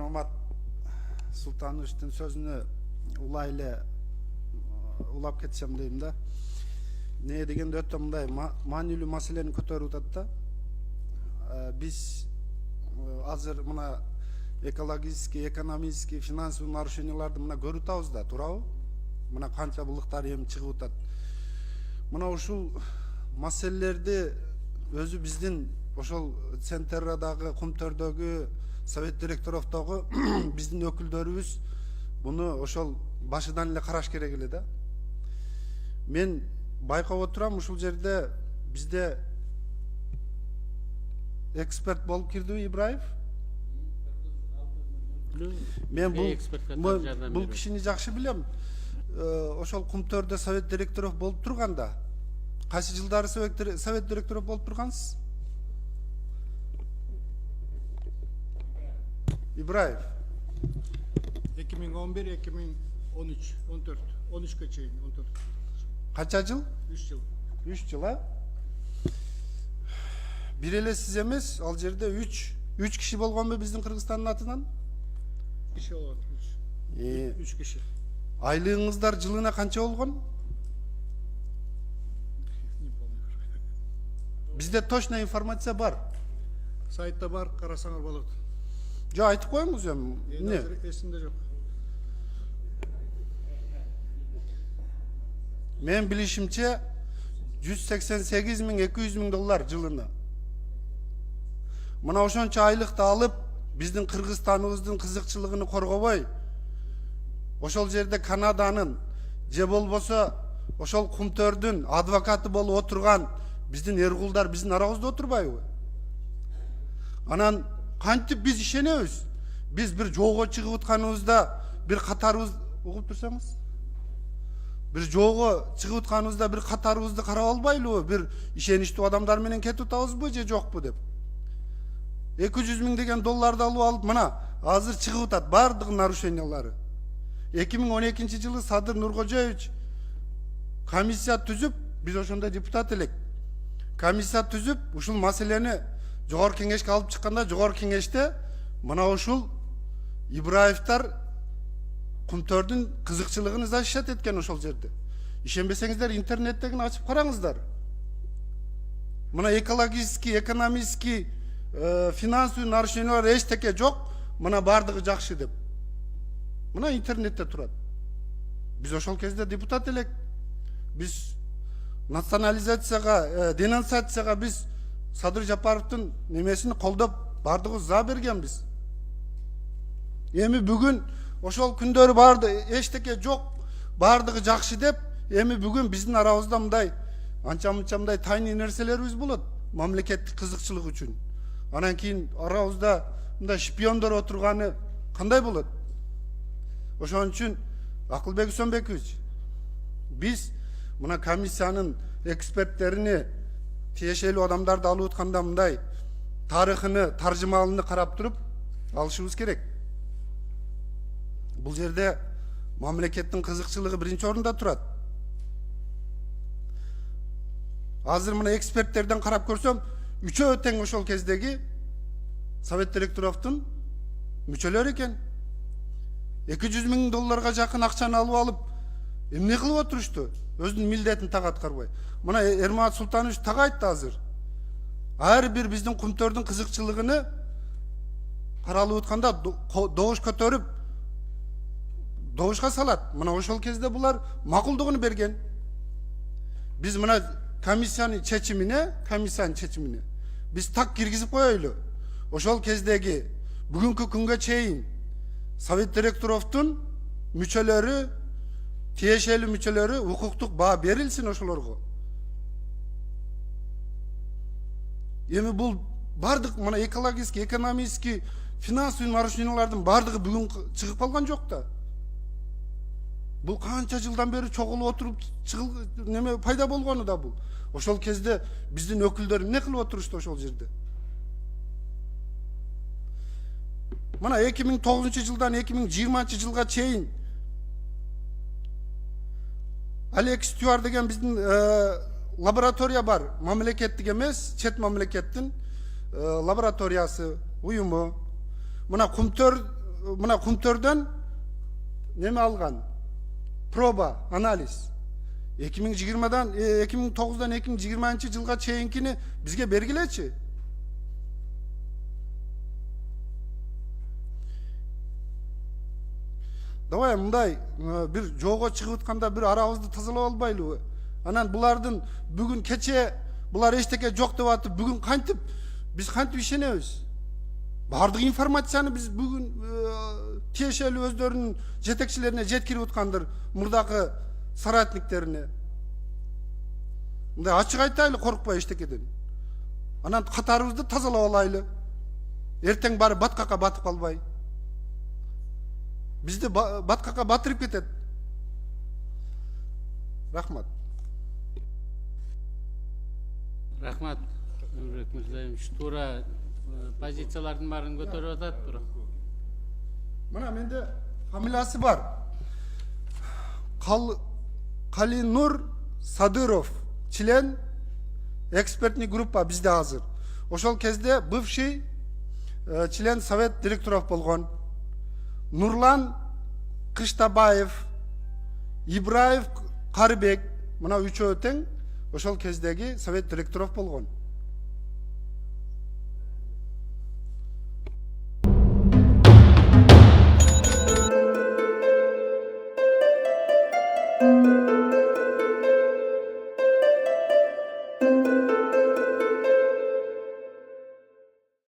Ермат Султановичтин сөзүнө улап кетсем дейм да. Не дегенде өтө мындай маанилүү маселени көтөрүп атат да. Биз азыр мына экологический, экономический, финансовый нарушенияларды мына көрүп атабыз да, туурабы? Мына канча булыктар эми чыгып атат. Мына ушул маселелерди өзү биздин ошол Центеррадагы, Кумтөрдөгү, Совет директоровдогу биздин өкүлдөрүбүз буну ошол башыдан эле караш керек эле да. Мен байкап отурам, ушул жерде бизде эксперт болуп кирдиби Ибраев? Мен бул кишини жакшы билем. Ошол Кумтөрдө Совет директоров болуп турганда, кайсы жылдары Совет директоров болуп тургансыз? Ибраев. 2011, 2013, 14, 13'e çeyin, 14. Kaça жыл? 3 yıl. 3 жыл, а? Бир эле сиз эмес, ал жерде 3 киши болгонбу биздин Кыргызстандын атынан? Kişi olan 3. 3 kişi. Айлыгыңыздар жылына канча болгон? Бизде точно информация бар. Saytta var, Karasanar balık. Жо айтып коюңуз эми. Ne? Esimde yok. Мен билишимче 188.200.000 доллар жылына. Мына ошончо айлыкты алып, биздин Кыргызстаныбыздын кызыкчылыгын коргобой, ошол жерде Канаданын же болбосо ошол Кумтөрдүн адвокаты болуп отурган биздин эргулдар биздин арабызда отурбайбы? Анан кантип биз ишенебиз? Биз бир жоого чыгып атканыбызда бир катарыбыз угуп турсаңыз? Бир жоого чыгып атканыбызда бир катарыбызды карап албайлыбы? Бир ишеничтүү адамдар менен кетип атабызбы же жокпу деп? 200.000 деген долларды алып мына азыр чыгып атат бардык нарушениялары. 2012 жылы Садыр Нуркожоевич комиссия түзүп, биз ошондо депутат элек. Комиссия түзүп, ушул маселени жогорку кеңешке алып чыкканда, жогорку кеңеште мына ушул Ибраевтар Кумтөрдүн кызыкчылыгын защищать эткен ошол жерде. Ишенбесеңиздер интернеттегини ачып караңыздар. Мына экологический, экономический, финансовый нарушениялар эчтеке жок, мына бардыгы жакшы деп. Мына интернетте турат. Биз ошол кезде депутат элек. Биз национализацияга, денонсацияга биз Садыр Жапаровдун немесini колдоп бардыгыбыз за бергенбиз. Эми бүгүн ошол күндөрү барды, эчтеке жок, бардыгы жакшы деп, эми бүгүн биздин арабызда мындай анча-мынча мындай тайный нерселерибиз болот мамлекеттик кызыкчылык үчүн. Анан кийин арабызда мындай шпиондор отурганы кандай болот? Ошон үчүн Акылбек Үсөнбекович, биз мына комиссиянын эксперттерини, тиешелүү адамдарды алып атканда мындай тарыхыны, таржымалыны карап туруп алышыбыз керек. Бул жерде мамлекеттин кызыкчылыгы биринчи орунда турат. Азыр мына эксперттерден карап көрсөм, үчөө тең ошол кездеги Совет директоровдун мүчөлөрү экен. 200.000 долларга жакын акчаны алып эмне кылып отурушту? Өзүнүн милдетин так аткарбай. Мына Ермат Султанович так айтты азыр. Ар бир биздин Кумтөрдүн кызыкчылыгыны каралып атканда добуш көтөрүп добушка салат. Мына ошол кезде булар макулдугун берген. Биз мына комиссиянын чечимине биз так киргизип коелу. Ошол кездеги бүгүнкү күнгө чейин Совет директоровдун мүчөлөрү, тиешелүү мүчөлөрү укуктук баа берилсин ошолорго. Эми бул бардык мына экологический, экономический, финансовый нарушениялардын бардыгы бүгүн чыгып калган жок да. Бул канча жылдан бери чогулуп отуруп неме пайда болгону да бул. Ошол кезде биздин өкүлдөр эмне кылып отурушту ошол жерде? Мына 2009 жылдан 2020 жылга чейин Алекс Стюар деген биздин лаборатория бар, мамлекеттик эмес, чет мамлекеттин лабораториясы, уюму. Мына Кумтөр мына Кумтөрдөн неме алган? Проба, анализ. 2020'dan 2009'dan 2020 жылга чейинкини бизге бергилечи. Давай мындай бир жолго чыгып атканда бир арабызды тазалап албайлыбы? Анан булардын бүгүн кече булар эчтеке жок деп атып, бүгүн кантип биз кантип ишенебиз? Бардык информацияны биз бүгүн тиешелүү өздөрүнүн жетекчилерине жеткирип аткандыр, мурдакы соратниктерине. Мындай ачык айтайлы, коркпой эчтекеден. Анан катарыбызды тазалап алайлы. Эртең бары баткакка батып калбай. Бизди баткакка батырып кетет. Рахмат. Рахмат, Нурбек Мырзаевич. Туура позициялардын баарын көтөрүп атат, бирок. Мына менде фамилиясы бар. Калинур Садыров, член экспертный группа бизде азыр. Ошол кезде бывший член совет директоров болгон. Нурлан Кыштабаев, Ибраев Карыбек, мына үчөө тең ошол кездеги совет директоров болгон.